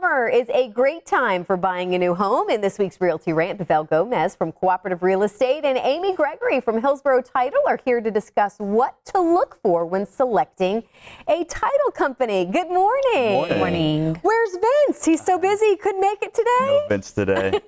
Summer is a great time for buying a new home. In this week's Realty Rant, Bethel Gomez from Cooperative Real Estate and Amy Gregory from Hillsborough Title are here to discuss what to look for when selecting a title company. Good morning. Good morning. Where's Vince? He's so busy he couldn't make it today. No Vince today.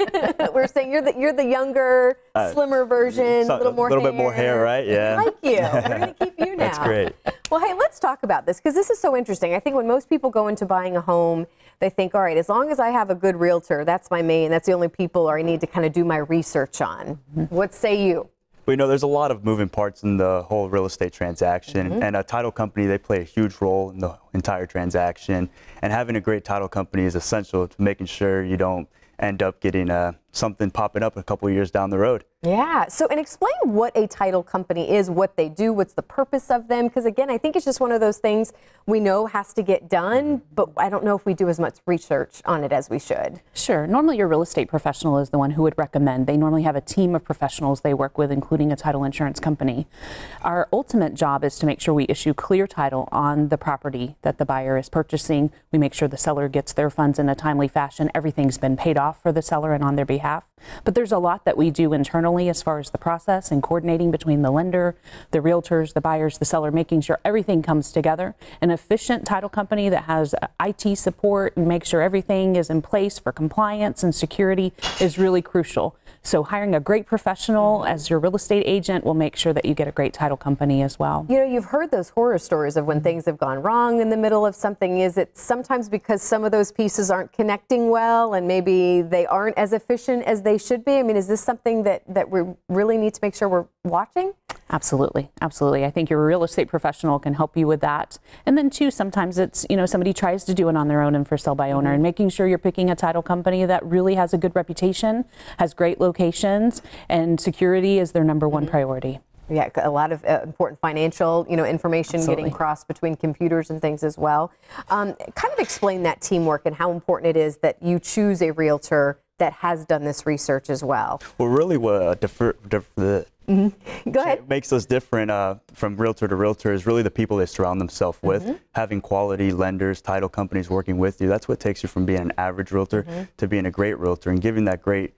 We're saying you're the younger, slimmer version, a little bit more hair, right? Yeah. I like you. We're going to keep you now. That's great. Well, hey, let's talk about this because this is so interesting. I think when most people go into buying a home, they think, all right, as long as I have a good realtor, that's my main, that's the only people I need to kind of do my research on. What say you? Well, you know, there's a lot of moving parts in the whole real estate transaction, and a title company, they play a huge role in the entire transaction, and having a great title company is essential to making sure you don't end up getting something popping up a couple of years down the road. Yeah. So, and explain what a title company is, what they do, what's the purpose of them. Because again, I think it's just one of those things we know has to get done, but I don't know if we do as much research on it as we should. Sure. Normally your real estate professional is the one who would recommend. They normally have a team of professionals they work with, including a title insurance company. Our ultimate job is to make sure we issue clear title on the property that the buyer is purchasing. We make sure the seller gets their funds in a timely fashion. Everything's been paid off for the seller and on their behalf. But there's a lot that we do internally as far as the process and coordinating between the lender, the realtors, the buyers, the seller, making sure everything comes together. An efficient title company that has IT support and makes sure everything is in place for compliance and security is really crucial. So hiring a great professional as your real estate agent will make sure that you get a great title company as well. You know, you've heard those horror stories of when things have gone wrong in the middle of something. Is it sometimes because some of those pieces aren't connecting well and maybe they aren't as efficient as they should be? I mean, is this something that we really need to make sure we're watching? Absolutely. Absolutely. I think your real estate professional can help you with that. And then too, sometimes it's, you know, somebody tries to do it on their own and for sale by owner, and making sure you're picking a title company that really has a good reputation, has great locations, and security is their number one priority. Yeah, a lot of important financial, information Absolutely. Getting crossed between computers and things as well. Kind of explain that teamwork and how important it is that you choose a realtor that has done this research as well. Well, really what Go ahead. makes us different from realtor to realtor is really the people they surround themselves with. Having quality lenders, title companies working with you. That's what takes you from being an average realtor to being a great realtor and giving that great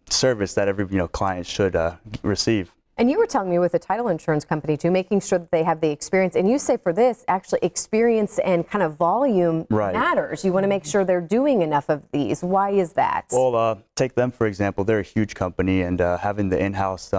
service that every client should receive. And you were telling me with a title insurance company too, making sure that they have the experience. And you say for this, actually experience and kind of volume matters. You want to make sure they're doing enough of these. Why is that? Well, take them for example. They're a huge company, and having the in-house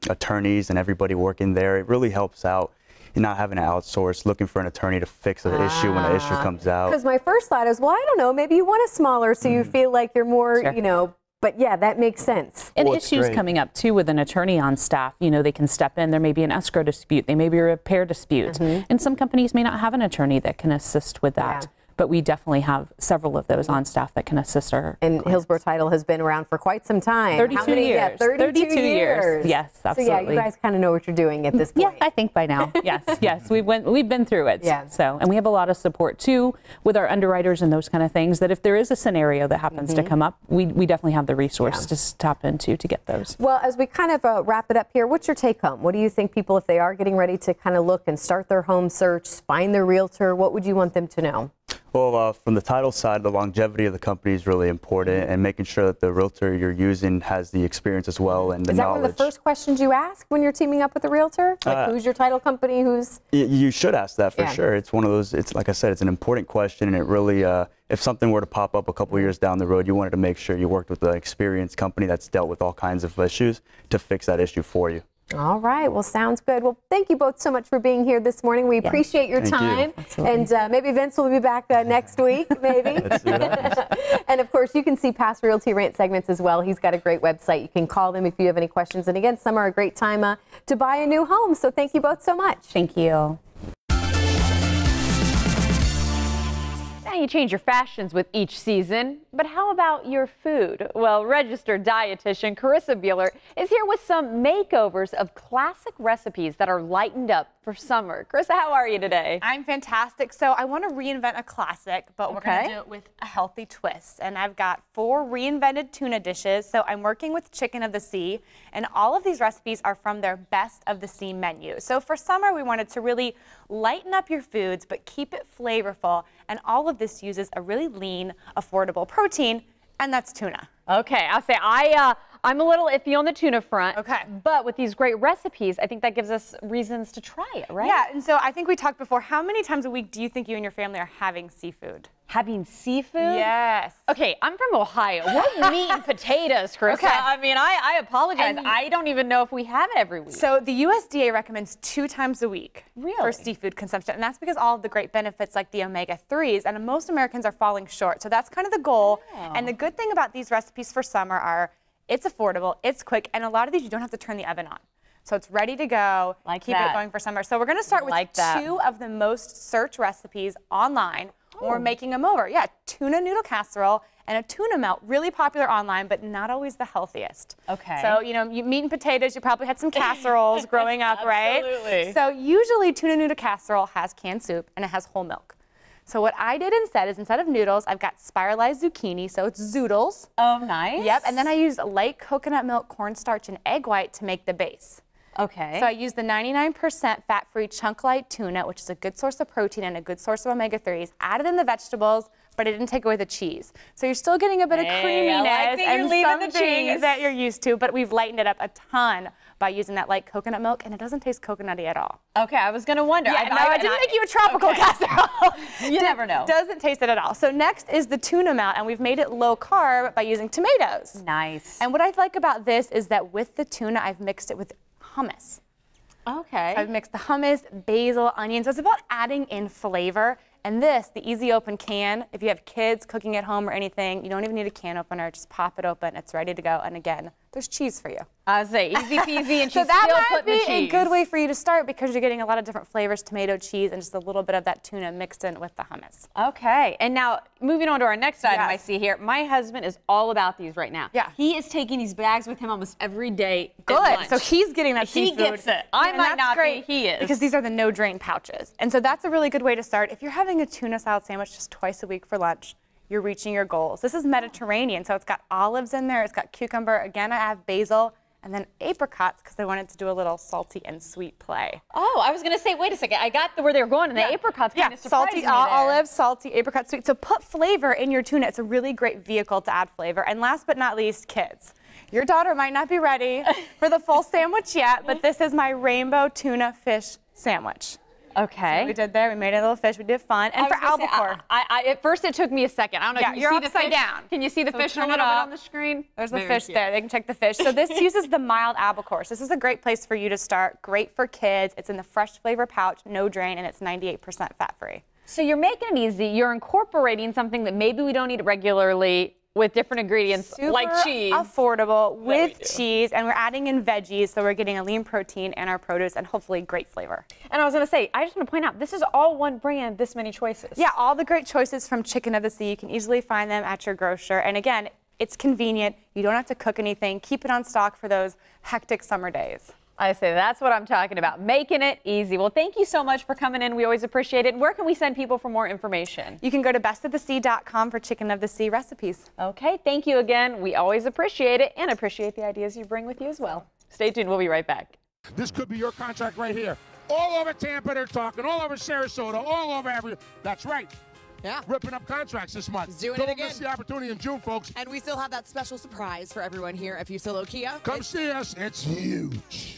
attorneys and everybody working there, it really helps out. You're not having to outsource, looking for an attorney to fix an issue when an issue comes out. Because my first thought is, well, I don't know, maybe you want a smaller so you feel like you're more, but yeah, that makes sense. And issues coming up too with an attorney on staff, they can step in. There may be an escrow dispute, they may be a repair dispute, and some companies may not have an attorney that can assist with that. Yeah. But we definitely have several of those on staff that can assist our And clients. Hillsborough Title has been around for quite some time. 32 years. Yeah, 32 years. Yes, absolutely. So yeah, you guys kind of know what you're doing at this point. Yeah, I think by now. Yes, we've been through it. Yeah. So, and we have a lot of support too with our underwriters and those kind of things, that if there is a scenario that happens to come up, we definitely have the resource to tap into to get those. Well, as we kind of wrap it up here, what's your take home? What do you think people, if they are getting ready to kind of look and start their home search, find their realtor, what would you want them to know? Well, from the title side, the longevity of the company is really important, and making sure that the realtor you're using has the experience as well and the knowledge. Is that one of the first questions you ask when you're teaming up with a realtor? Like, who's your title company? You should ask that for sure. It's one of those, it's like I said, it's an important question, and it really, if something were to pop up a couple years down the road, you wanted to make sure you worked with an experienced company that's dealt with all kinds of issues to fix that issue for you. All right. Well, sounds good. Well, thank you both so much for being here this morning. We appreciate your time. And maybe Vince will be back next week, maybe. And of course, you can see past Realty Rant segments as well. He's got a great website. You can call them if you have any questions. And again, summer a great time to buy a new home. So thank you both so much. Thank you. Now you change your fashions with each season. but how about your food? Well, registered dietitian Carissa Bueller is here with some makeovers of classic recipes that are lightened up for summer. Carissa, how are you today? I'm fantastic. So I want to reinvent a classic, but we're going to do it with a healthy twist. And I've got 4 reinvented tuna dishes. So I'm working with Chicken of the Sea, and all of these recipes are from their Best of the Sea menu. So for summer, we wanted to really lighten up your foods, but keep it flavorful. And all of this uses a really lean, affordable protein, and that's tuna. Okay, I'll say I'm a little iffy on the tuna front. Okay. But with these great recipes, I think that gives us reasons to try it, right? Yeah, and so I think we talked before, how many times a week do you think you and your family are having seafood? Having seafood? Yes. Okay, I'm from Ohio. We're meat and potatoes, Carissa. Okay. I mean, I apologize. And I don't even know if we have it every week. So the USDA recommends 2 times a week Really? for seafood consumption. And that's because all of the great benefits like the omega-3s, and most Americans are falling short. So that's kind of the goal. Oh. And the good thing about these recipes for summer are it's affordable, it's quick, and a lot of these you don't have to turn the oven on. So it's ready to go. Keep it going for summer. So we're going to start with 2 of the most searched recipes online. We're making them over. Yeah, tuna noodle casserole and a tuna melt, really popular online, but not always the healthiest. Okay. So, you know, meat and potatoes, you probably had some casseroles growing up, right? Absolutely. So usually tuna noodle casserole has canned soup and it has whole milk. So what I did instead of noodles, I've got spiralized zucchini, so it's zoodles. Oh, nice. Yep, and then I used light coconut milk, cornstarch, and egg white to make the base. Okay. So I used the 99% fat-free chunk light tuna, which is a good source of protein and a good source of omega-3s, added in the vegetables, but it didn't take away the cheese. So you're still getting a bit of creaminess and something that you're used to, but we've lightened it up a ton by using that light coconut milk, and it doesn't taste coconutty at all. Okay, I was going to wonder. Yeah, I didn't make you a tropical casserole. You never know. Doesn't taste it at all. So next is the tuna melt, and we've made it low carb by using tomatoes. Nice. And what I like about this is that with the tuna, I've mixed it with hummus. Okay. So I've mixed the hummus, basil, onions. So it's about adding in flavor. And this, the easy open can, if you have kids cooking at home or anything, you don't even need a can opener. Just pop it open. It's ready to go. And again, there's cheese for you. I was say easy peasy, and So she's that still might putting the be cheese. a good way for you to start because you're getting a lot of different flavors, tomato, cheese, and just a little bit of that tuna mixed in with the hummus. Okay, and now moving on to our next item Yes. I see here. My husband is all about these right now. Yeah. He is taking these bags with him almost every day. at Good. lunch. So he's getting that He seafood. gets it. I And might that's not great be. He is. because these are the no drain pouches. And so that's a really good way to start. If you're having a tuna salad sandwich just twice a week for lunch, you're reaching your goals. This is Mediterranean, so it's got olives in there, it's got cucumber. Again, I have basil. And then apricots because I wanted to do a little salty and sweet play. Oh, I was going to say, wait a second. I got where they were going, and the apricots kind of surprised salty me there. olives, salty apricot sweet. So put flavor in your tuna. It's a really great vehicle to add flavor. And last but not least, kids. Your daughter might not be ready for the full sandwich yet, but this is my rainbow tuna fish sandwich. Okay. So we did there. We made a little fish. We did fun. And for albacore. At first it took me a second. I don't know. Yeah, Can you you're see the upside fish? down. Can you see the So fish a turn it little bit up. on the screen? There's the Very fish cute. there. They can check the fish. So this uses the mild albacore. So this is a great place for you to start. Great for kids. It's in the fresh flavor pouch, no drain, and it's 98% fat-free. So you're making it easy. You're incorporating something that maybe we don't eat regularly with different ingredients like cheese. Affordable with cheese, and we're adding in veggies, so we're getting a lean protein and our produce, and hopefully great flavor. And I was going to say, I just want to point out, this is all one brand, this many choices. Yeah, all the great choices from Chicken of the Sea. You can easily find them at your grocer. And again, it's convenient. You don't have to cook anything. Keep it on stock for those hectic summer days. I say that's what I'm talking about, making it easy. Well, thank you so much for coming in. We always appreciate it. And where can we send people for more information? You can go to bestofthesea.com for Chicken of the Sea recipes. Okay, thank you again. We always appreciate it and appreciate the ideas you bring with you as well. Stay tuned. We'll be right back. This could be your contract right here. All over Tampa, they're talking. All over Sarasota. All over every. That's right. Yeah. Ripping up contracts this month. Doing Don't it again. miss the opportunity in June, folks. And we still have that special surprise for everyone here at Fusillo Kia. Come see us. It's huge.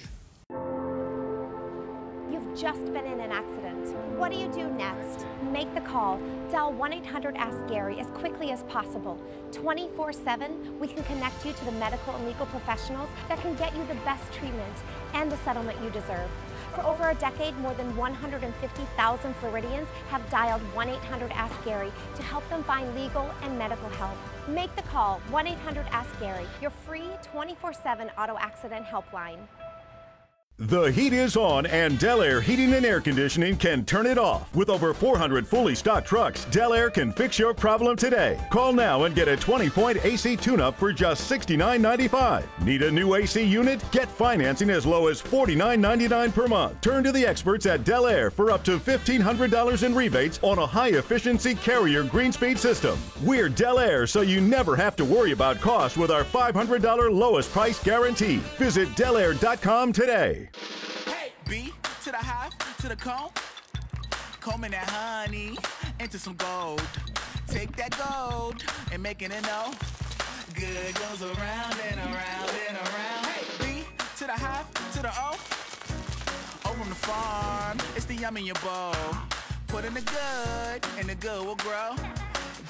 You've just been in an accident. What do you do next? Make the call. Dial 1-800-ASK-GARY as quickly as possible. 24/7, we can connect you to the medical and legal professionals that can get you the best treatment and the settlement you deserve. For over a decade, more than 150,000 Floridians have dialed 1-800-ASK-GARY to help them find legal and medical help. Make the call, 1-800-ASK-GARY, your free 24/7 auto accident helpline. The heat is on, and Del Air Heating and Air Conditioning can turn it off. With over 400 fully stocked trucks, Del Air can fix your problem today. Call now and get a 20-point AC tune-up for just $69.95. Need a new AC unit? Get financing as low as $49.99 per month. Turn to the experts at Del Air for up to $1,500 in rebates on a high-efficiency Carrier Green Speed system. We're Del Air, so you never have to worry about cost with our $500 lowest price guarantee. Visit delair.com today. Hey, B to the hive, to the comb. Combing that honey into some gold. Take that gold and making it know. Good goes around and around and around. Hey, B to the hive, to the O. O from the farm, it's the yum in your bowl. Put in the good, and the good will grow.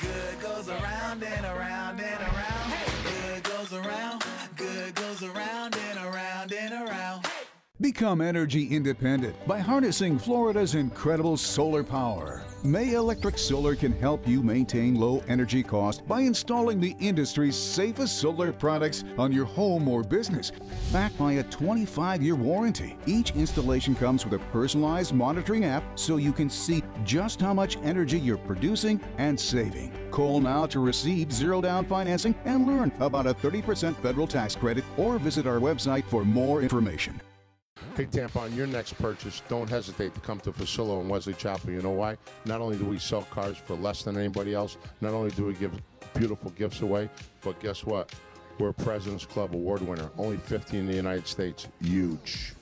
Good goes around and around and around. Good goes around, good goes around and around and around. Become energy independent by harnessing Florida's incredible solar power. May Electric Solar can help you maintain low energy costs by installing the industry's safest solar products on your home or business. Backed by a 25-year warranty, each installation comes with a personalized monitoring app so you can see just how much energy you're producing and saving. Call now to receive zero-down financing and learn about a 30% federal tax credit, or visit our website for more information. Hey, Tampa, on your next purchase, don't hesitate to come to Facillo in Wesley Chapel. You know why? Not only do we sell cars for less than anybody else, not only do we give beautiful gifts away, but guess what? We're a President's Club award winner. Only 50 in the United States. Huge.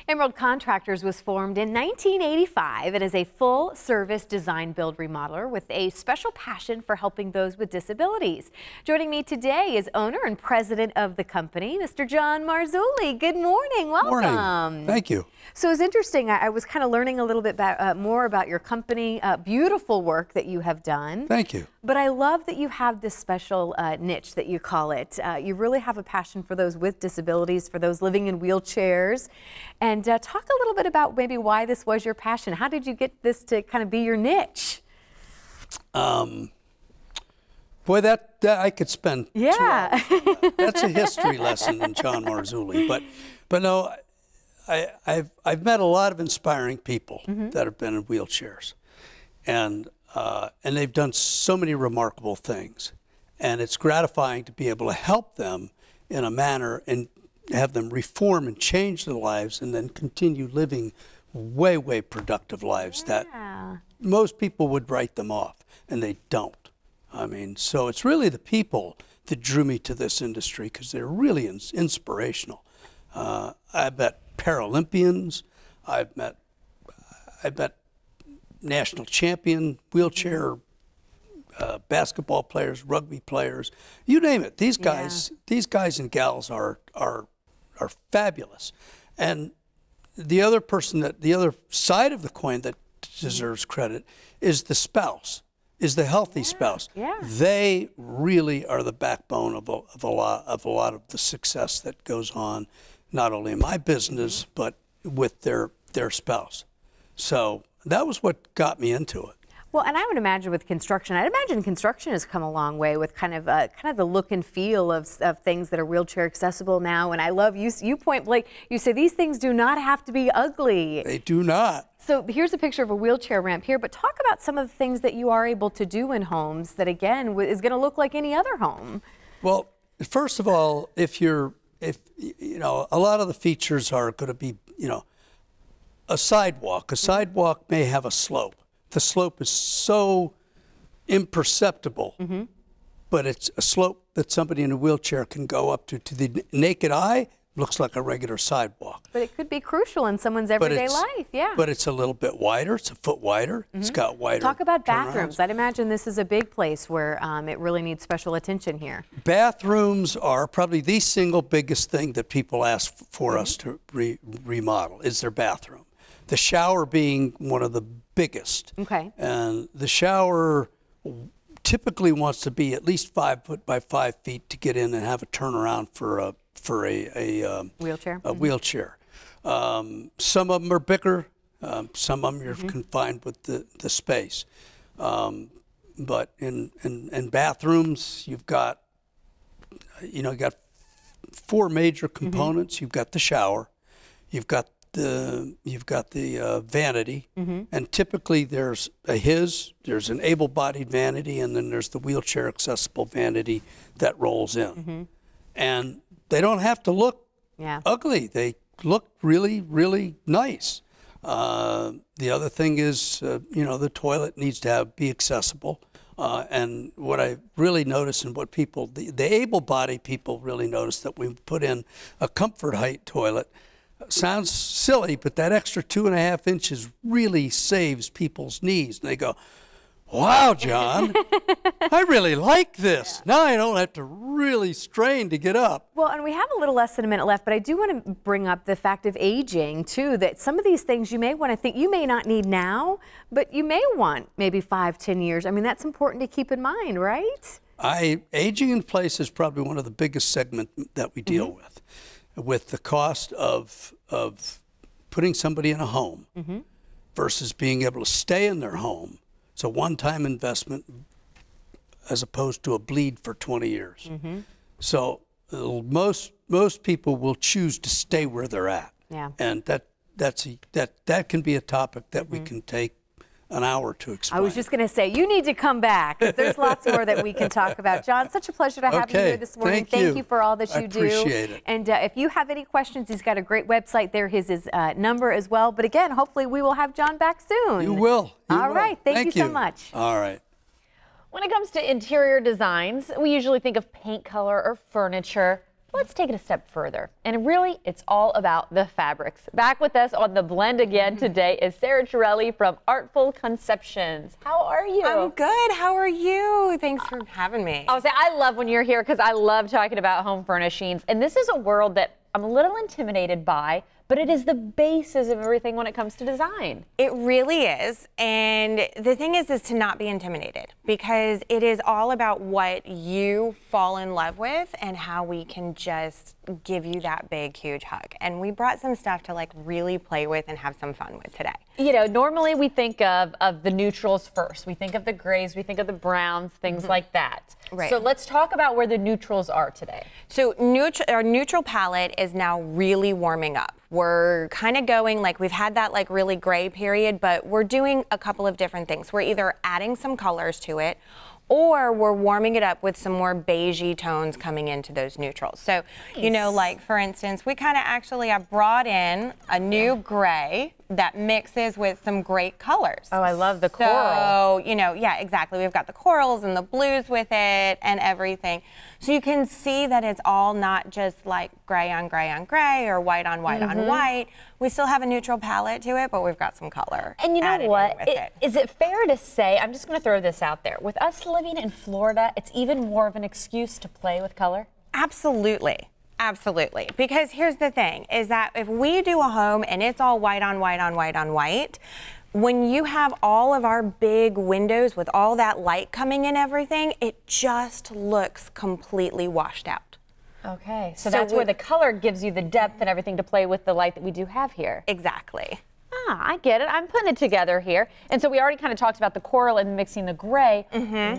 Emerald Contractors was formed in 1985 and is a full-service design, build, remodeler with a special passion for helping those with disabilities. Joining me today is owner and president of the company, Mr. John Marzulli. Good morning. Welcome. Morning. Thank you. So it's interesting. I was kind of learning a little bit more about your company. Beautiful work that you have done. Thank you. But I love that you have this special niche that you call it. You really have a passion for those with disabilities, for those living in wheelchairs. And talk a little bit about maybe why this was your passion. How did you get this to kind of be your niche? Boy, that I could spend 2 hours. That's a history lesson in John Marzulli. But no, I've met a lot of inspiring people that have been in wheelchairs, and they've done so many remarkable things, and it's gratifying to be able to help them in a manner and have them reform and change their lives and then continue living way, way productive lives that most people would write them off, and they don't. I mean, so it's really the people that drew me to this industry because they're really inspirational. I've met Paralympians, I've met national champion wheelchair basketball players, rugby players, you name it. These guys and gals are fabulous. And the other side of the coin that deserves credit is the spouse, is the healthy spouse. They really are the backbone of a lot of the success that goes on, not only in my business, but with their spouse. So that was what got me into it. Well, and I would imagine with construction, I'd imagine construction has come a long way with kind of the look and feel of things that are wheelchair accessible now. And I love you point blank, you say these things do not have to be ugly. They do not. So here's a picture of a wheelchair ramp here, but talk about some of the things that you are able to do in homes that, again, is going to look like any other home. Well, first of all, if you know, a lot of the features are going to be, you know, a sidewalk. A sidewalk may have a slope. The slope is so imperceptible, but it's a slope that somebody in a wheelchair can go up to. To the naked eye, looks like a regular sidewalk. But it could be crucial in someone's everyday life, But it's a little bit wider. It's a foot wider. It's got wider. Talk about bathrooms. I'd imagine this is a big place where it really needs special attention here. Bathrooms are probably the single biggest thing that people ask for us to remodel, is their bathroom. The shower being one of the biggest. Okay. And the shower typically wants to be at least 5 foot by 5 feet to get in and have a turnaround for a wheelchair. A wheelchair. Some of them are bigger. Some of them you're confined with the space. But in bathrooms, you've got four major components. You've got the shower, you've got the vanity, and typically there's there's an able-bodied vanity, and then there's the wheelchair accessible vanity that rolls in. And they don't have to look ugly. They look really, really nice. The other thing is, you know, the toilet needs to be accessible. And what I really notice and what people, the able-bodied people really notice, that we put in a comfort height toilet. Sounds silly, but that extra 2.5 inches really saves people's knees. And they go, wow, John, I really like this. Now I don't have to really strain to get up. Well, and we have a little less than a minute left, but I do want to bring up the fact of aging, too, that some of these things you may want to think you may not need now, but you may want maybe 5-10 years. I mean, that's important to keep in mind, right? Aging in place is probably one of the biggest segments that we deal with the cost of putting somebody in a home versus being able to stay in their home. It's a one-time investment as opposed to a bleed for 20 years. So most people will choose to stay where they're at. And that can be a topic that we can take an hour to explain. I was just going to say, you need to come back, because there's lots more that we can talk about. John, such a pleasure to have you here this morning. Thank you for all that you do. Appreciate it. And if you have any questions, he's got a great website there, his number as well. But again, hopefully we will have John back soon. You will. All right. Thank you so much. All right. When it comes to interior designs, we usually think of paint color or furniture. Let's take it a step further. And really, it's all about the fabrics. Back with us on The Blend again today is Sarah Torelli from Artful Conceptions. How are you? I'm good. How are you? Thanks for having me. I was saying, I love when you're here because I love talking about home furnishings. And this is a world that I'm a little intimidated by, but it is the basis of everything when it comes to design. It really is. And the thing is to not be intimidated, because it is all about what you fall in love with and how we can just give you that big, huge hug. And we brought some stuff to like really play with and have some fun with today. You know, normally we think of the neutrals first. We think of the grays, we think of the browns, things like that. Right. So let's talk about where the neutrals are today. So our neutral palette is now really warming up. We're kind of going, like, we've had that like really gray period, but we're doing a couple of different things. We're either adding some colors to it, or we're warming it up with some more beigey tones coming into those neutrals. So, you know, like for instance, we kind of actually have brought in a new gray that mixes with some great colors. Oh, I love the coral. So, you know, yeah, exactly. We've got the corals and the blues with it and everything. So you can see that it's all not just like gray on gray on gray or white on white on white. We still have a neutral palette to it, but we've got some color. And you know what? Is it fair to say, I'm just going to throw this out there, with us living in Florida, it's even more of an excuse to play with color? Absolutely. Absolutely. Because here's the thing, is that if we do a home and it's all white on white on white on white, when you have all of our big windows with all that light coming in everything, it just looks completely washed out. Okay, so that's where the color gives you the depth and everything to play with the light that we do have here. Exactly. Ah, I get it. I'm putting it together here. And so we already kind of talked about the coral and mixing the gray.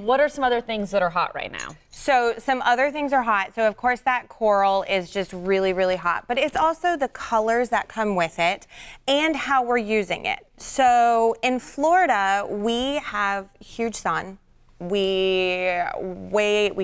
What are some other things that are hot right now? So some other things are hot. So of course that coral is just really, really hot, but it's also the colors that come with it and how we're using it. So in Florida, we have huge sun. We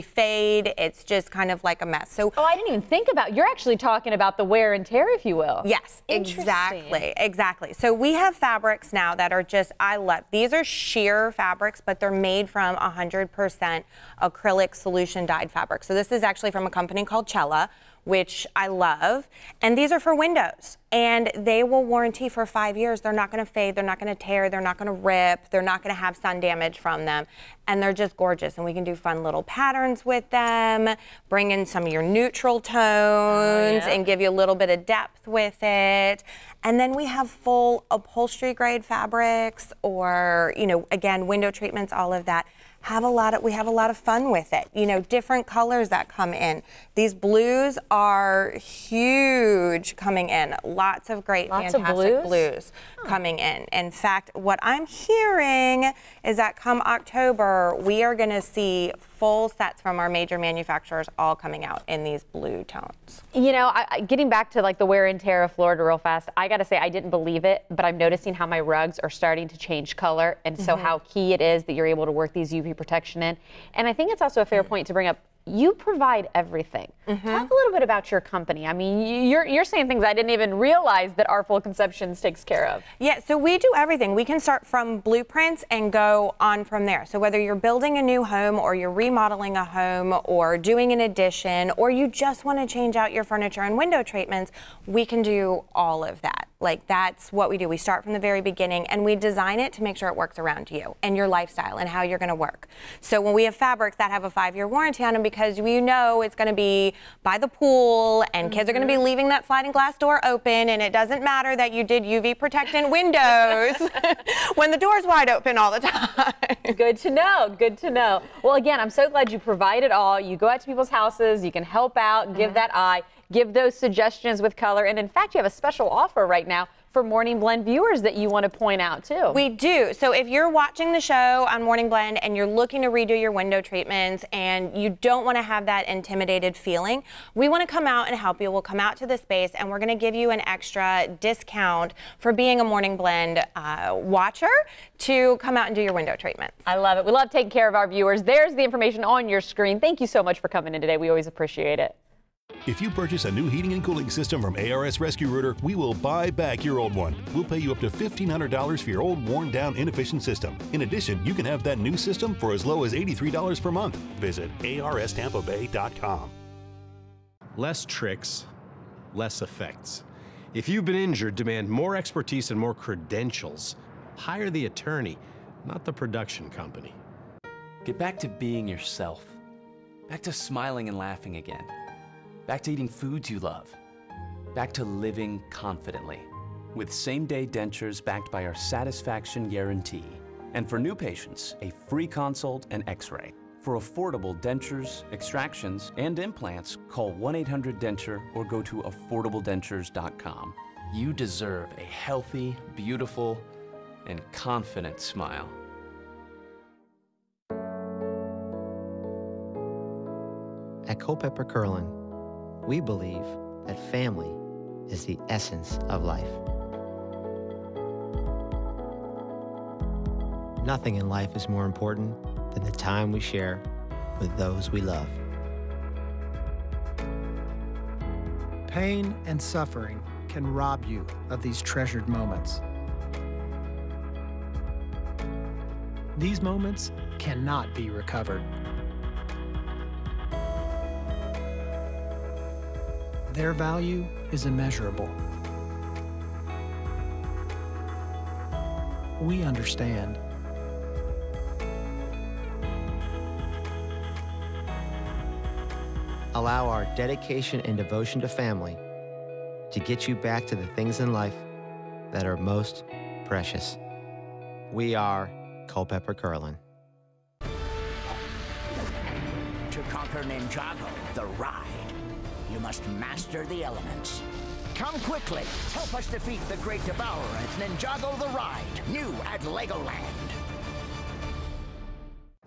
fade, it's just kind of like a mess. So I didn't even think about, you're actually talking about the wear and tear, if you will. Yes, exactly. So we have fabrics now that are just, I love. These are sheer fabrics, but they're made from 100% acrylic solution dyed fabric. So this is actually from a company called Cella, which I love. And these are for windows. And they will warranty for 5 years. They're not gonna fade, they're not gonna tear, they're not gonna rip, they're not gonna have sun damage from them. And they're just gorgeous. And we can do fun little patterns with them, bring in some of your neutral tones and give you a little bit of depth with it. And then we have full upholstery grade fabrics, or, you know, again, window treatments, all of that. We have a lot of fun with it. You know, different colors that come in. These blues are huge coming in. Lots of great, fantastic blues coming in. In fact, what I'm hearing is that come October, we are going to see full sets from our major manufacturers all coming out in these blue tones. You know, getting back to like the wear and tear of Florida real fast, I got to say I didn't believe it, but I'm noticing how my rugs are starting to change color, and so how key it is that you're able to work these UV protection in. And I think it's also a fair point to bring up. You provide everything. Talk a little bit about your company. I mean, you're saying things I didn't even realize that Artful Conceptions takes care of. Yeah, so we do everything. We can start from blueprints and go on from there. So whether you're building a new home or you're remodeling a home or doing an addition or you just want to change out your furniture and window treatments, we can do all of that. Like, that's what we do. We start from the very beginning and we design it to make sure it works around you and your lifestyle and how you're going to work. So when we have fabrics that have a 5-year warranty on them, because we know it's going to be by the pool and kids are going to be leaving that sliding glass door open, and it doesn't matter that you did UV protectant windows when the door's wide open all the time. Good to know. Good to know. Well, again, I'm so glad you provide it all. You go out to people's houses, you can help out, give that eye, give those suggestions with color. And in fact, you have a special offer right now for Morning Blend viewers that you want to point out too. We do. So if you're watching the show on Morning Blend and you're looking to redo your window treatments and you don't want to have that intimidated feeling, we want to come out and help you. We'll come out to the space and we're going to give you an extra discount for being a Morning Blend watcher to come out and do your window treatments. I love it. We love taking care of our viewers. There's the information on your screen. Thank you so much for coming in today. We always appreciate it. If you purchase a new heating and cooling system from ARS Rescue Rooter, we will buy back your old one. We'll pay you up to $1,500 for your old, worn-down, inefficient system. In addition, you can have that new system for as low as $83 per month. Visit arstampabay.com. Less tricks, less effects. If you've been injured, demand more expertise and more credentials. Hire the attorney, not the production company. Get back to being yourself. Back to smiling and laughing again. Back to eating foods you love. Back to living confidently. With same-day dentures backed by our satisfaction guarantee. And for new patients, a free consult and x-ray. For affordable dentures, extractions, and implants, call 1-800-DENTURE or go to affordabledentures.com. You deserve a healthy, beautiful, and confident smile. At Culpeper Curlin, we believe that family is the essence of life. Nothing in life is more important than the time we share with those we love. Pain and suffering can rob you of these treasured moments. These moments cannot be recovered. Their value is immeasurable. We understand. Allow our dedication and devotion to family to get you back to the things in life that are most precious. We are Culpeper Curlin. To conquer Ninjago, the ride, you must master the elements. Come quickly. Help us defeat the Great Devourer at Ninjago the Ride, new at Legoland.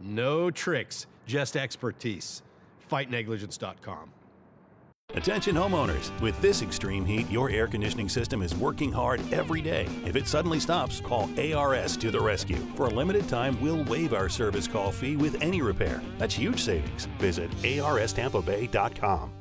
No tricks, just expertise. FightNegligence.com. Attention homeowners, with this extreme heat, your air conditioning system is working hard every day. If it suddenly stops, call ARS to the rescue. For a limited time, we'll waive our service call fee with any repair. That's huge savings. Visit arstampabay.com.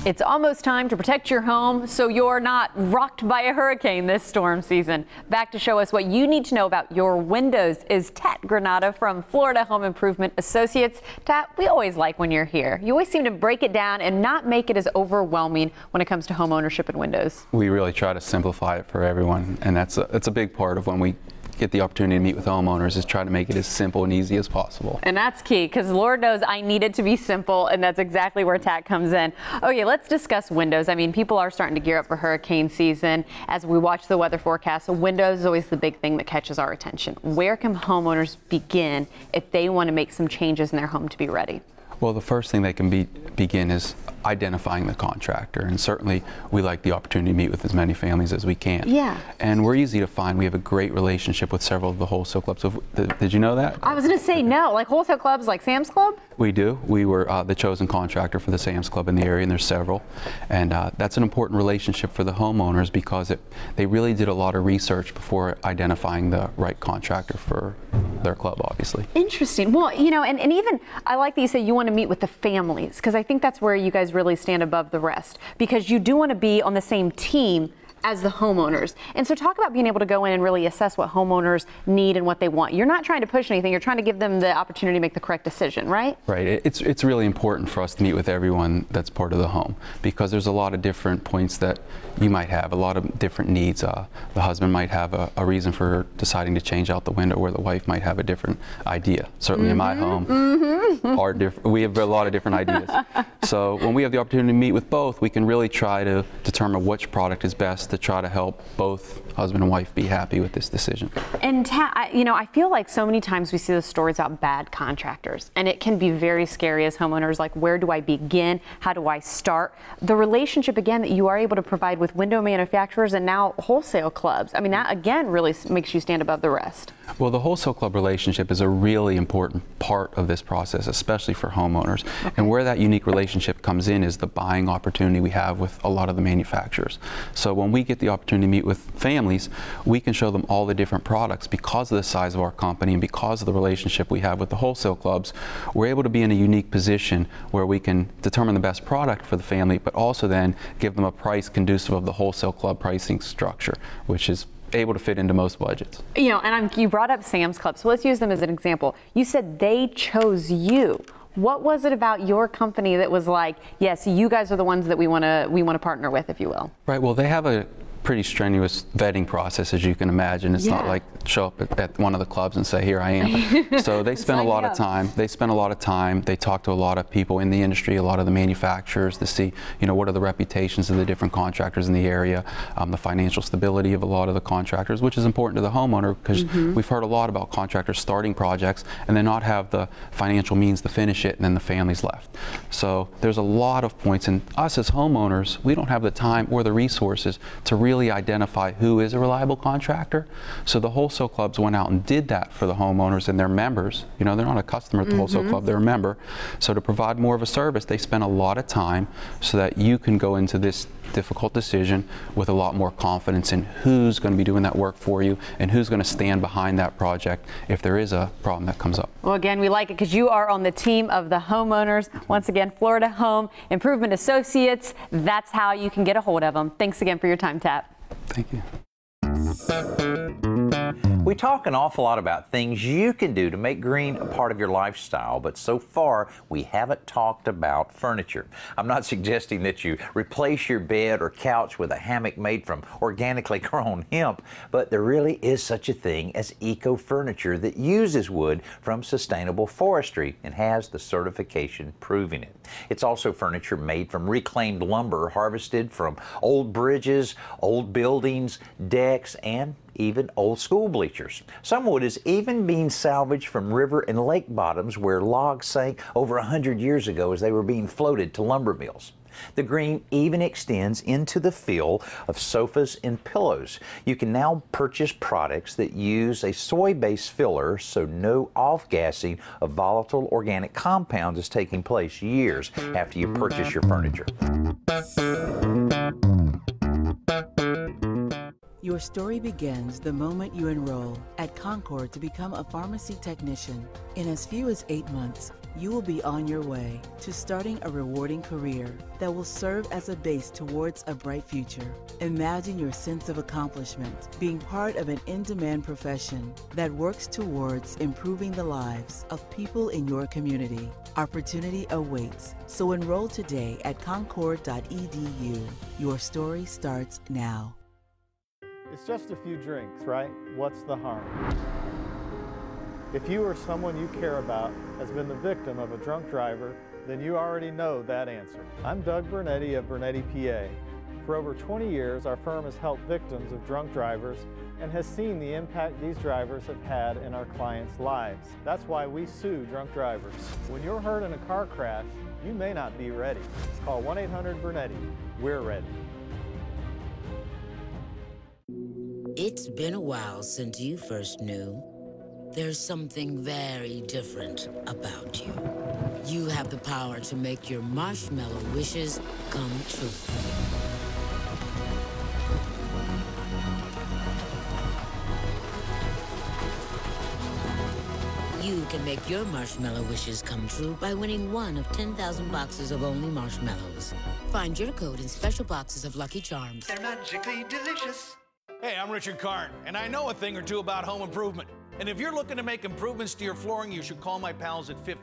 It's almost time to protect your home so you're not rocked by a hurricane this storm season. Back to show us what you need to know about your windows is Tat Granata from Florida Home Improvement Associates. Tat, we always like when you're here. You always seem to break it down and not make it as overwhelming when it comes to home ownership and windows. We really try to simplify it for everyone, and that's a big part of when we get the opportunity to meet with homeowners, is try to make it as simple and easy as possible. And that's key, because Lord knows I need it to be simple, and that's exactly where Tat comes in. Okay, let's discuss windows. I mean, people are starting to gear up for hurricane season. As we watch the weather forecast, so windows is always the big thing that catches our attention. Where can homeowners begin if they want to make some changes in their home to be ready? Well, the first thing they can begin is identifying the contractor. And certainly we like the opportunity to meet with as many families as we can. Yeah. And we're easy to find. We have a great relationship with several of the wholesale clubs. So did you know that? I was going to say no, like wholesale clubs like Sam's Club? We do. We were the chosen contractor for the Sam's Club in the area, and there's several. And that's an important relationship for the homeowners because they really did a lot of research before identifying the right contractor for their club, obviously. Interesting. Well, you know, and even I like that you say you want to meet with the families, because I think that's where you guys really stand above the rest, because you do want to be on the same team as the homeowners. And so talk about being able to go in and really assess what homeowners need and what they want. You're not trying to push anything, you're trying to give them the opportunity to make the correct decision, right? Right. It's really important for us to meet with everyone that's part of the home, because there's a lot of different points that you might have, a lot of different needs. The husband might have a reason for deciding to change out the window, where the wife might have a different idea. Certainly in my home, we have a lot of different ideas. So when we have the opportunity to meet with both, we can really try to determine which product is best to try to help both husband and wife be happy with this decision. And you know, I feel like so many times we see the stories about bad contractors, and it can be very scary as homeowners, like where do I begin? How do I start? The relationship, again, that you are able to provide with window manufacturers and now wholesale clubs, I mean, that again really makes you stand above the rest. Well, the wholesale club relationship is a really important part of this process, especially for homeowners. Okay. And where that unique relationship comes in is the buying opportunity we have with a lot of the manufacturers. So when we get the opportunity to meet with families, we can show them all the different products because of the size of our company and because of the relationship we have with the wholesale clubs. We're able to be in a unique position where we can determine the best product for the family, but also then give them a price conducive of the wholesale club pricing structure, which is able to fit into most budgets. You know, and you brought up Sam's Club, so let's use them as an example. You said they chose you. What was it about your company that was like, yes, you guys are the ones that we want to partner with, if you will? Right. Well, they have a pretty strenuous vetting process, as you can imagine. It's not like show up at one of the clubs and say, here I am. So they spend a lot of time. They talk to a lot of people in the industry, a lot of the manufacturers, to see, you know, what are the reputations of the different contractors in the area, the financial stability of a lot of the contractors, which is important to the homeowner, because we've heard a lot about contractors starting projects and then not have the financial means to finish it, and then the family's left. So there's a lot of points, and us as homeowners, we don't have the time or the resources to really identify who is a reliable contractor. So the wholesale clubs went out and did that for the homeowners and their members. You know, they're not a customer at the wholesale club, they're a member. So to provide more of a service, they spend a lot of time so that you can go into this difficult decision with a lot more confidence in who's going to be doing that work for you and who's going to stand behind that project if there is a problem that comes up. Well, again, we like it because you are on the team of the homeowners. Once again, Florida Home Improvement Associates. That's how you can get a hold of them. Thanks again for your time, Tap. Thank you. We talk an awful lot about things you can do to make green a part of your lifestyle, but so far we haven't talked about furniture. I'm not suggesting that you replace your bed or couch with a hammock made from organically grown hemp, but there really is such a thing as eco-furniture that uses wood from sustainable forestry and has the certification proving it. It's also furniture made from reclaimed lumber harvested from old bridges, old buildings, decks, and even old school bleachers. Some wood is even being salvaged from river and lake bottoms where logs sank over 100 years ago as they were being floated to lumber mills. The green even extends into the feel of sofas and pillows. You can now purchase products that use a soy-based filler, so no off-gassing of volatile organic compounds is taking place years after you purchase your furniture. Your story begins the moment you enroll at Concord to become a pharmacy technician. In as few as 8 months, you will be on your way to starting a rewarding career that will serve as a base towards a bright future. Imagine your sense of accomplishment being part of an in-demand profession that works towards improving the lives of people in your community. Opportunity awaits, so enroll today at concord.edu. Your story starts now. It's just a few drinks, right? What's the harm? If you or someone you care about has been the victim of a drunk driver, then you already know that answer. I'm Doug Bernetti of Bernetti, PA. For over 20 years, our firm has helped victims of drunk drivers and has seen the impact these drivers have had in our clients' lives. That's why we sue drunk drivers. When you're hurt in a car crash, you may not be ready. Call 1-800-BURNETTI. We're ready. It's been a while since you first knew. There's something very different about you. You have the power to make your marshmallow wishes come true. You can make your marshmallow wishes come true by winning one of 10,000 boxes of only marshmallows. Find your code in special boxes of Lucky Charms. They're magically delicious. Hey, I'm Richard Karn, and I know a thing or two about home improvement. And if you're looking to make improvements to your flooring, you should call my pals at 50